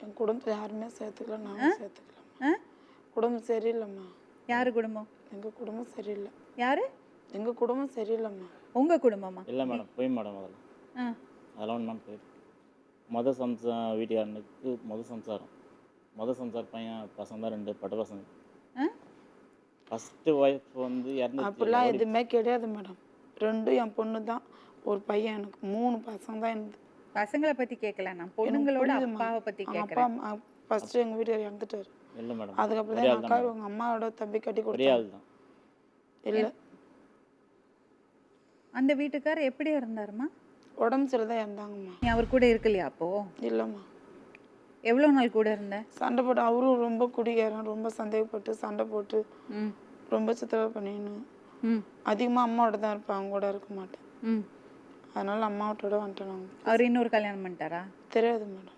என் குடும்பத்தில் யாருமே சேர்த்துக்கல, நானும் சேர்த்துக்கலாம். ஆ? குடும்பம் சரியில்லைம்மா. யாரு குடும்பம்? எங்கள் குடும்பம் சரியில்லை. யாரு? எங்கள் குடும்பம் சரியில்லைம்மா. உங்க குடும்பமா? இல்லை மேடம், போய் மேடம் அதில் ஆ. அதெல்லாம் ஒன்றும் போயிருக்கு. வீட்டுக்காரனுக்கு மொதல் சம்சாரம் பையன் பசங்க தான் 2 பட்ட பசங்க. ஆ? ஃபஸ்ட்டு ஒய்ஃப் வந்து அப்படிலாம் இறந்துச்சு. எதுவுமே கிடையாது மேடம். 2 என் பொண்ணு தான், ஒரு பையன். எனக்கு 3 பசங்க தான் எனக்கு. பசங்களை பத்தி கேட்கல, நான் பொண்ணுங்களோட புரியுதும்மா. அப்பாவை பத்தி அப்பா கேட்கறேன். அம்மா ஃபஸ்ட்டு எங்கள் வீட்டுக்காரர் இறந்துட்டார். இல்லை மேடம், அதுக்கப்புறம் ஒரே தான் ஆள் எங்கள் தான் அக்கா மேடம், எங்கள் அம்மாவோட தம்பி கட்டி ஒரே கொடுத்தாங்க. ஆள் தான். இல்லை, அந்த வீட்டுக்காரர் எப்படி இருந்தாருமா? உடம்பு சரி தான் இறந்தாங்கம்மா. நீ அவர் கூட இருக்கலையா அப்போ? இல்லைம்மா, எவ்வளோ நாள் கூட இருந்த? சண்டை போட்டு அவரும் ரொம்ப குடிகாரன், ரொம்ப சந்தேகப்பட்டு சண்டை போட்டு ம் ரொம்ப சித்தவை பண்ணின்னு ம் அதிகமாக அம்மாவோட தான் இருப்பேன், அவங்க கூட இருக்க மாட்டேன். ம். அதனால அம்மாவோட வந்துட்டேன். நாங்கள் அவர் இன்னொரு கல்யாணம் பண்ணிட்டாரா? தெரியாது மேடம்.